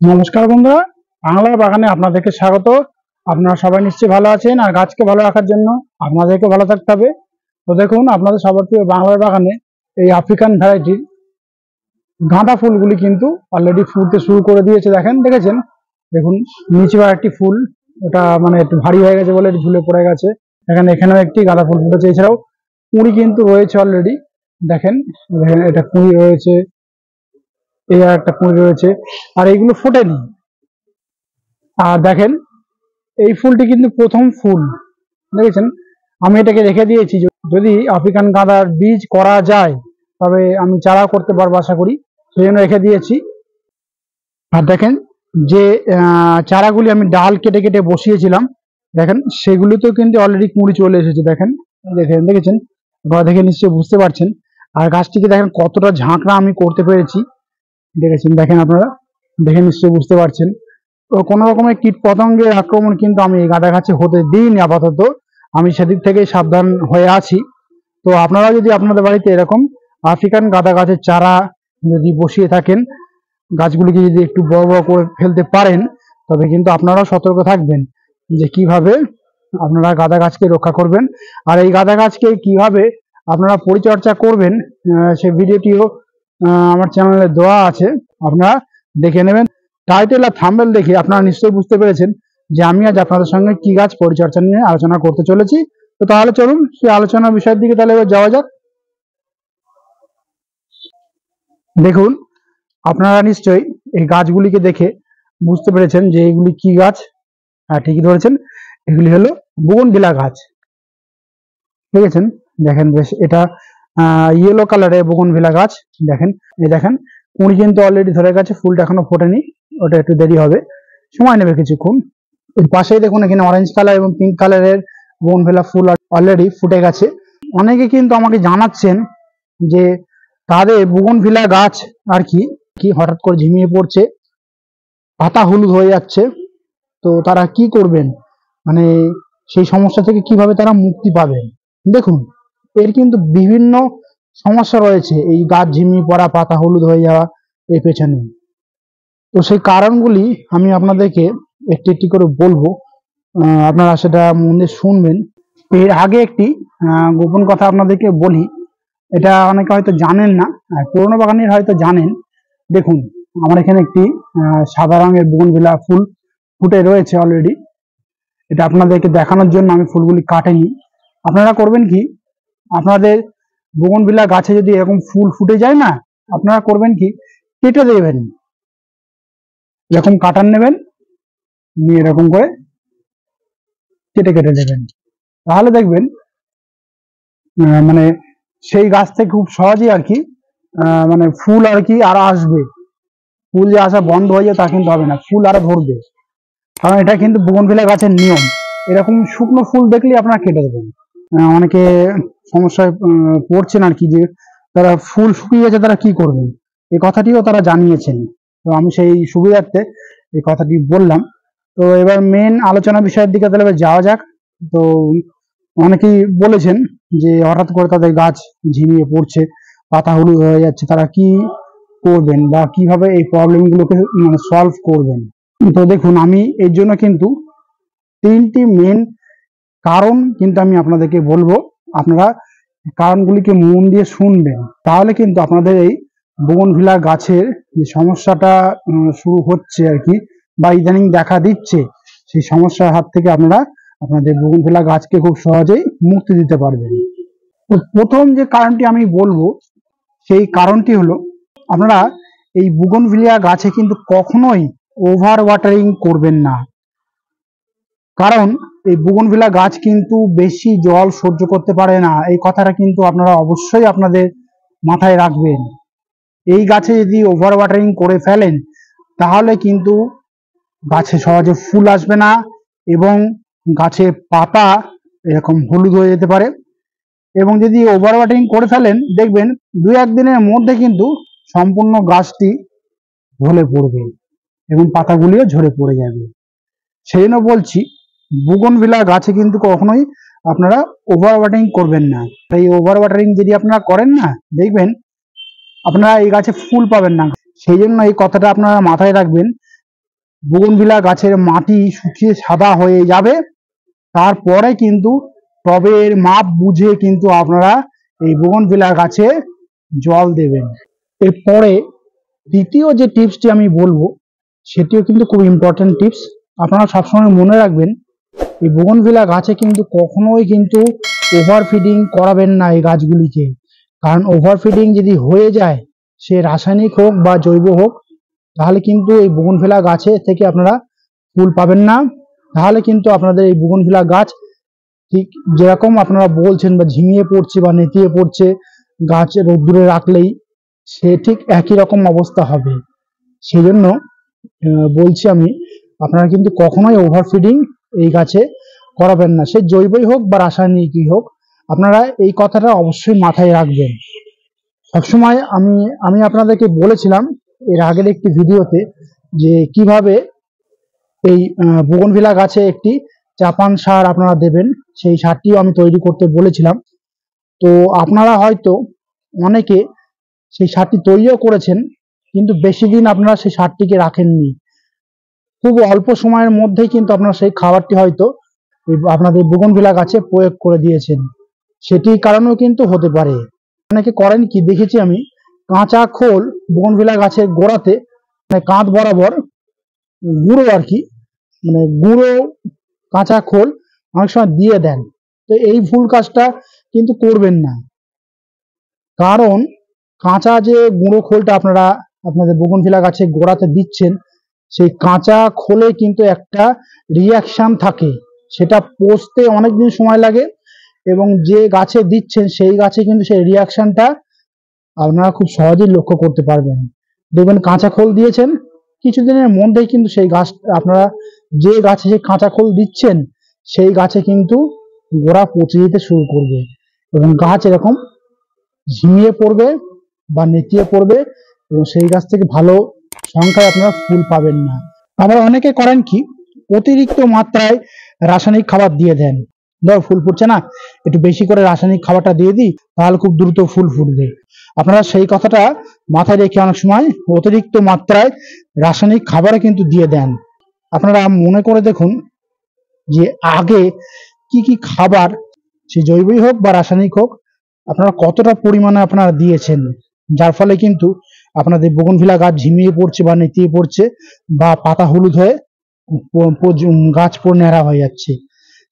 নমস্কার বন্ধুরা, বাংলার বাগানে আপনাদেরকে স্বাগত। আপনারা সবাই নিশ্চয়ই ভালো আছেন, আর গাছকে ভালো রাখার জন্য আপনাদেরকে ভালো থাকতে হবে। তো দেখুন, আপনাদের সবার প্রিয় বাংলার বাগানে এই আফ্রিকান ভ্যারাইটির গাঁদা ফুলগুলি কিন্তু অলরেডি ফুটতে শুরু করে দিয়েছে। দেখেছেন, দেখুন নিচে একটি ফুল, ওটা মানে একটু ভারী হয়ে গেছে বলে এটি ঝুলে পড়ে গেছে। এখানেও একটি গাঁদা ফুল ফুটেছে, এছাড়াও কুঁড়ি কিন্তু রয়েছে অলরেডি। দেখেন, এটা কুঁড়ি রয়েছে, এই আর একটা কুঁড়ি রয়েছে, আর এইগুলো ফোটেনি। আর দেখেন, এই ফুলটি কিন্তু প্রথম ফুল, দেখেছেন। আমি এটাকে রেখে দিয়েছি, যদি আফ্রিকান গাঁদার বীজ করা যায় তবে আমি চারা করতে পারবো আশা করি, সেই জন্য রেখে দিয়েছি। আর দেখেন, যে চারাগুলি আমি ডাল কেটে কেটে বসিয়েছিলাম, দেখেন সেগুলিতেও কিন্তু অলরেডি কুঁড়ি চলে এসেছে। দেখেছেন, দেখে নিশ্চয়ই বুঝতে পারছেন। আর গাছটিকে দেখেন কতটা ঝাঁকড়া আমি করতে পেরেছি, দেখেন আপনারা দেখে নিশ্চয়ই বুঝতে পারছেন। তো কোনো রকমের কীট পতঙ্গের আক্রমণ কিন্তু আমি এই গাঁদা গাছে হতে দিইনি আপাতত, আমি সেদিক থেকে সাবধান হয়ে আছি। তো আপনারা যদি আপনাদের বাড়িতে এরকম আফ্রিকান গাঁদা গাছের চারা যদি বসিয়ে থাকেন, গাছগুলিকে যদি একটু বড় বড় করে ফেলতে পারেন, তবে কিন্তু আপনারাও সতর্ক থাকবেন যে কিভাবে আপনারা গাঁদা গাছকে রক্ষা করবেন। আর এই গাঁদা গাছকে কিভাবে আপনারা পরিচর্যা করবেন, সেই ভিডিওটিও আমার চ্যানেলে দেওয়া আছে, আপনারা দেখে নেবেন। টাইটেল আর থাম্বনেল দেখে আপনারা নিশ্চয়ই বুঝতে পেরেছেন যে আমি আজ আপনাদের সঙ্গে কি গাছ পরিচর্যা নিয়ে আলোচনা করতে চলেছি। তো তাহলে চলুন সেই আলোচনার বিষয়ের দিকে তাহলে এবার যাওয়া যাক। দেখুন, আপনারা নিশ্চয়ই এই গাছগুলিকে দেখে বুঝতে পেরেছেন যে এগুলি কি গাছ। হ্যাঁ, ঠিকই ধরেছেন, এগুলি হলো বোগনভিলা গাছ। দেখেছেন, দেখেন বেশ, এটা ইয়েলো কালারের বোগনভিলা গাছ। দেখেন কুঁড়ি কিন্তু অলরেডি ধরে গেছে, ফুলটা এখনো ফোটেনি, ওটা একটু দেরি হবে, সময় নেবে কিছুক্ষণ। এর পাশেই দেখুন, এখানে অরেঞ্জ কালার এবং পিঙ্ক কালারের বোগনভিলা ফুল অলরেডি ফুটে গেছে। অনেকে কিন্তু আমাকে জানাচ্ছেন যে তাদের বোগনভিলা গাছ আর কি হঠাৎ করে ঝিমিয়ে পড়ছে, পাতা হলুদ হয়ে যাচ্ছে। তো তারা কি করবেন, মানে সেই সমস্যা থেকে কিভাবে তারা মুক্তি পাবেন। দেখুন, এর কিন্তু বিভিন্ন সমস্যা রয়েছে এই গাছ ঝিমিয়ে পড়া, পাতা হলুদ হয়ে যাওয়া এর পেছনে। তো সেই কারণগুলি আমি আপনাদেরকে একটি একটি করে বলবো, আপনারা সেটা মন দিয়ে শুনবেন। এর আগে একটি গোপন কথা আপনাদেরকে বলি, এটা অনেকে হয়তো জানেন না, পুরোনো বাগানের হয়তো জানেন। দেখুন, আমার এখানে একটি সাদা রঙের বোগনভিলা ফুল ফুটে রয়েছে অলরেডি। এটা আপনাদেরকে দেখানোর জন্য আমি ফুলগুলি কাটেনি। আপনারা করবেন কি, আপনাদের বোগনভিলা গাছে যদি এরকম ফুল ফুটে যায় না, আপনারা করবেন কি, কেটে দেবেন, এরকম কাটার নেবেন, নিয়ে এরকম করে কেটে কেটে দেবেন। তাহলে দেখবেন মানে সেই গাছ থেকে খুব সহজেই মানে ফুল আর আসবে। ফুল যে আসা বন্ধ হয়ে যায় তা কিন্তু হবে না, ফুল আরো ধরবে, কারণ এটা কিন্তু বোগনভিলা গাছের নিয়ম। এরকম শুকনো ফুল দেখলে আপনারা কেটে দেবেন। অনেকে সমস্যায় পড়ছেন যে তারা ফুল শুকিয়ে গেছে, তারা কি করবেন, এই কথাটিও তারা জানিয়েছেন। তো আমি সেই সুবিধার্থে এই কথাটি বললাম। তো এবার মেন আলোচনা বিষয়ের দিকে তাহলে যাওয়া যাক। তো অনেকেই বলেছেন যে হঠাৎ করে তাদের গাছ ঝিমিয়ে পড়ছে, পাতা হলুদ হয়ে যাচ্ছে, তারা কি করবেন বা কিভাবে এই প্রবলেমগুলোকে মানে সলভ করবেন। তো দেখুন, আমি এর জন্য কিন্তু তিনটি মেন কারণ কিন্তু আমি আপনাদেরকে বলবো, আপনারা কারণগুলিকে মন দিয়ে শুনবেন, তাহলে কিন্তু আপনাদের এই বোগনভিলা গাছের যে সমস্যাটা শুরু হচ্ছে বা ইদানিং দেখা দিচ্ছে, সেই সমস্যার হাত থেকে আপনারা আপনাদের বোগনভিলা গাছকে খুব সহজেই মুক্তি দিতে পারবেন। তো প্রথম যে কারণটি আমি বলবো, সেই কারণটি হলো, আপনারা এই বোগনভিলা গাছে কিন্তু কখনোই ওভার ওয়াটারিং করবেন না। কারণ এই বোগনভিলা গাছ কিন্তু বেশি জল সহ্য করতে পারে না, এই কথাটা কিন্তু আপনারা অবশ্যই আপনাদের মাথায় রাখবেন। এই গাছে যদি ওভার ওয়াটারিং করে ফেলেন, তাহলে কিন্তু গাছে সহজে ফুল আসবে না, এবং গাছের পাতা এরকম হলুদ হয়ে যেতে পারে। এবং যদি ওভার ওয়াটারিং করে ফেলেন, দেখবেন 2-1 দিনের মধ্যে কিন্তু সম্পূর্ণ গাছটি ঢলে পড়বে এবং পাতাগুলিও ঝরে পড়ে যাবে। সেই জন্য বলছি, বোগনভিলা গাছে কিন্তু কখনোই আপনারা ওভার ওয়াটারিং করবেন না। তাই ওভার ওয়াটারিং যদি আপনারা করেন না, দেখবেন আপনারা এই গাছে ফুল পাবেন না। সেই জন্য এই কথাটা আপনারা মাথায় রাখবেন বুগনভিলা গাছের মাটি শুকিয়ে সাদা হয়ে যাবে, তারপরে কিন্তু টবের মাপ বুঝে কিন্তু আপনারা এই বুগনভিলা গাছে জল দেবেন। এরপরে দ্বিতীয় যে টিপসটি আমি বলবো সেটিও কিন্তু খুব ইম্পর্টেন্ট টিপস। আপনারা সবসময় মনে রাখবেন, এই বুগনভিলা গাছে কিন্তু কখনোই কিন্তু ওভার ফিডিং করাবেন না এই গাছগুলিকে। কারণ ওভার ফিডিং যদি হয়ে যায়, সে রাসায়নিক হোক বা জৈব হোক, তাহলে কিন্তু এই বুগনভিলা গাছে থেকে আপনারা ফুল পাবেন না। তাহলে কিন্তু আপনাদের এই বুগনভিলা গাছ ঠিক যেরকম আপনারা বলছেন বা ঝিমিয়ে পড়ছে বা নেতিয়ে পড়ছে, গাছ রোদ্দুরে রাখলেই সে ঠিক একই রকম অবস্থা হবে। সেই জন্য বলছি আমি, আপনারা কিন্তু কখনোই ওভার ফিডিং এই গাছে করাবেন না, সে জৈবই হোক বা রাসায়নিকই হোক। আপনারা এই কথাটা অবশ্যই মাথায় রাখবেন সবসময়। আমি আপনাদেরকে বলেছিলাম এর আগের একটি ভিডিওতে যে কিভাবে এই বুগনভিলা গাছে একটি চাপান সার আপনারা দেবেন, সেই সারটিও আমি তৈরি করতে বলেছিলাম। তো আপনারা হয়তো অনেকে সেই সারটি তৈরিও করেছেন, কিন্তু বেশি দিন আপনারা সেই সারটিকে রাখেননি। খুব অল্প সময়ের মধ্যেই কিন্তু আপনারা সেই খাবারটি হয়তো আপনাদের বুগনভিলা গাছে প্রয়োগ করে দিয়েছেন। সেটির কারণেও কিন্তু হতে পারে। অনেকে করেন কি দেখেছি আমি, কাঁচা খোল বুগনভিলা গাছের গোড়াতে মানে কাঁধ বরাবর গুঁড়ো আর কি, মানে গুঁড়ো কাঁচা খোল অনেক সময় দিয়ে দেন। তো এই ভুল কাজটা কিন্তু করবেন না। কারণ কাঁচা যে গুঁড়ো খোলটা আপনারা আপনাদের বুগনভিলা গাছের গোড়াতে দিচ্ছেন, সেই কাঁচা খোলে কিন্তু একটা রিয়াকশন থাকে, সেটা পচতে অনেকদিন সময় লাগে, এবং যে গাছে দিচ্ছেন সেই গাছে কিন্তু সেই রিয়াকশনটা আপনারা খুব সহজেই লক্ষ্য করতে পারবেন। দেখবেন কাঁচা খোল দিয়েছেন, কিছুদিনের মধ্যেই কিন্তু সেই গাছ আপনারা যে গাছে যে কাঁচা খোল দিচ্ছেন সেই গাছে কিন্তু গোড়া পচে যেতে শুরু করবে, এবং গাছ এরকম ঝিমিয়ে পড়বে বা নেতিয়ে পড়বে, এবং সেই গাছ থেকে ভালো সংখ্যায় আপনারা ফুল পাবেন না। আবার অনেকে করেন কি, অতিরিক্ত মাত্রায় রাসায়নিক খাবার দিয়ে দেন। ধর ফুল ফুটছে না, একটু বেশি করে রাসায়নিক খাবারটা দিয়ে দিই, তাহলে খুব দ্রুত ফুল ফুটবে। আপনারা সেই কথাটা মাথায় রেখে অনেক সময় অতিরিক্ত মাত্রায় রাসায়নিক খাবারও কিন্তু দিয়ে দেন। আপনারা মনে করে দেখুন যে আগে কি কি খাবার, সে জৈবই হোক বা রাসায়নিক হোক, আপনারা কতটা পরিমাণে আপনারা দিয়েছেন, যার ফলে কিন্তু আপনাদের বুগনভিলা গাছ ঝিমিয়ে পড়ছে বা নেতিয়ে পড়ছে, বা পাতা হলুদ হয়ে গাছ পুরো ন্যাড়া হয়ে যাচ্ছে।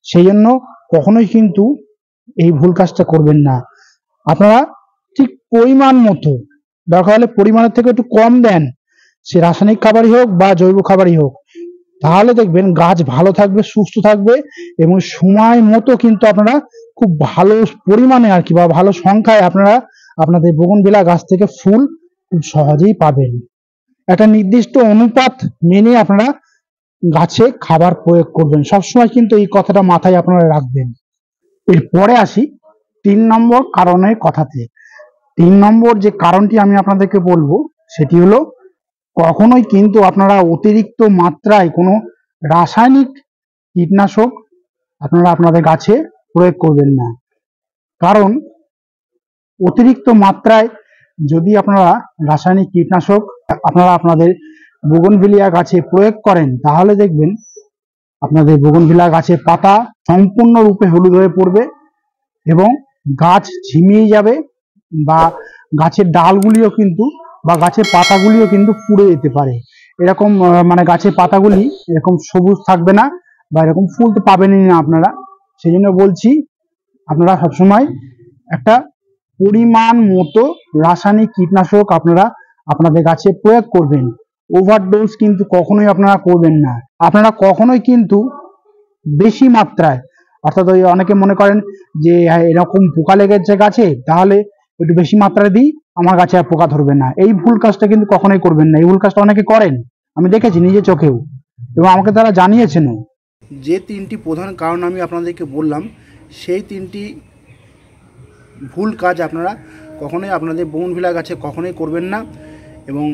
সেই জন্য কখনোই কিন্তু এই ভুল কাজটা করবেন না। আপনারা ঠিক পরিমাণ মতো, দরকার হলে পরিমাণের থেকে একটু কম দেন, সে রাসায়নিক খাবারই হোক বা জৈব খাবারই হোক। তাহলে দেখবেন গাছ ভালো থাকবে, সুস্থ থাকবে, এবং সময় মতো কিন্তু আপনারা খুব ভালো পরিমাণে আর কি বা ভালো সংখ্যায় আপনারা আপনাদের বুগনভিলা গাছ থেকে ফুল খুব সহজেই পাবেন। একটা নির্দিষ্ট অনুপাত মেনে আপনারা গাছে খাবার প্রয়োগ করবেন, সবসময় কিন্তু এই কথাটা মাথায় আপনারা রাখবেন। এরপরে আসি 3 নম্বর কারণের কথাতে। 3 নম্বর যে কারণটি আমি আপনাদেরকে বলবো সেটি হলো, কখনোই কিন্তু আপনারা অতিরিক্ত মাত্রায় কোনো রাসায়নিক কীটনাশক আপনারা আপনাদের গাছে প্রয়োগ করবেন না। কারণ অতিরিক্ত মাত্রায় যদি আপনারা রাসায়নিক কীটনাশক আপনারা আপনাদের বুগনভিলিয়া গাছে প্রয়োগ করেন, তাহলে দেখবেন আপনাদের বুগনভিলা গাছের পাতা সম্পূর্ণরূপে হলুদ হয়ে পড়বে, এবং গাছ ঝিমিয়ে যাবে, বা গাছের ডালগুলিও কিন্তু বা গাছের পাতাগুলিও কিন্তু পুড়ে যেতে পারে। এরকম মানে গাছের পাতাগুলি এরকম সবুজ থাকবে না, বা এরকম ফুল তো পাবেনই না আপনারা। সেই জন্য বলছি, আপনারা সবসময় একটা পরিমাণ মতো রাসায়নিক কীটনাশক আপনারা আপনাদের গাছে প্রয়োগ করবেন। ওভারডোজ কিন্তু কখনোই আপনারা করবেন না। আপনারা কখনোই কিন্তু বেশি মাত্রায়, অর্থাৎ ওই অনেকে মনে করেন যে এরকম পোকা লেগেছে গাছে, তাহলে একটু বেশি মাত্রায় দিই, আমার গাছে আর পোকা ধরবে না। এই ভুল কাজটা কিন্তু কখনোই করবেন না। এই ভুল কাজটা অনেকে করেন, আমি দেখেছি নিজে চোখেও, এবং আমাকে তারা জানিয়েছেনও। যে 3টি প্রধান কারণ আমি আপনাদেরকে বললাম, সেই 3টি ভুল কাজ আপনারা কখনোই আপনাদের বুগনভিলা গাছে কখনোই করবেন না। এবং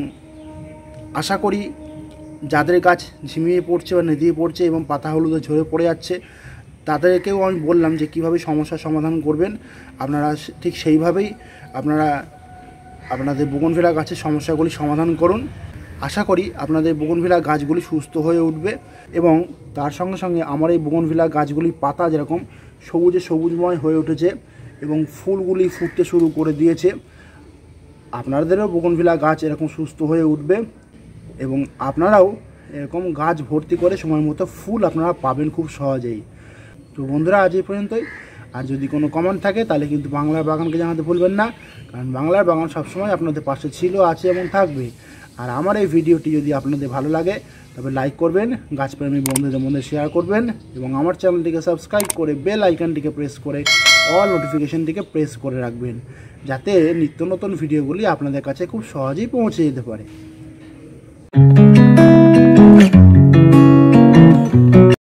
আশা করি যাদের গাছ ঝিমিয়ে পড়ছে বা নেতিয়ে পড়ছে এবং পাতা হলুদে ঝরে পড়ে যাচ্ছে, তাদেরকেও আমি বললাম যে কীভাবে সমস্যার সমাধান করবেন। আপনারা ঠিক সেইভাবেই আপনারা আপনাদের বুগনভিলা গাছের সমস্যাগুলি সমাধান করুন। আশা করি আপনাদের বোগনভিলা গাছগুলি সুস্থ হয়ে উঠবে এবং তার সঙ্গে সঙ্গে আমার এই বোগনভিলা গাছগুলির পাতা যেরকম সবুজময় হয়ে উঠেছে এবং ফুলগুলি ফুটতে শুরু করে দিয়েছে, আপনাদেরও বোগনভিলা গাছ এরকম সুস্থ হয়ে উঠবে এবং আপনারাও এরকম গাছ ভর্তি করে সময় মতো ফুল আপনারা পাবেন খুব সহজেই। তো বন্ধুরা, আজ এই পর্যন্তই। আর যদি কোনো কমেন্ট থাকে তাহলে কিন্তু বাংলার বাগানকে জানাতে ভুলবেন না, কারণ বাংলার বাগান সবসময় আপনাদের পাশে ছিল, আছে এবং থাকবে। আর আমার এই ভিডিওটি যদি আপনাদের ভালো লাগে তবে লাইক করবেন, গাছপ্রেমী বন্ধুদের মধ্যে শেয়ার করবেন এবং আমার চ্যানেলটিকে সাবস্ক্রাইব করে বেল আইকনটিকে প্রেস করে অল নোটিফিকেশনটিকে প্রেস করে রাখবেন, যাতে নিত্য নতুন ভিডিওগুলি আপনাদের কাছে খুব সহজেই পৌঁছে যেতে পারে।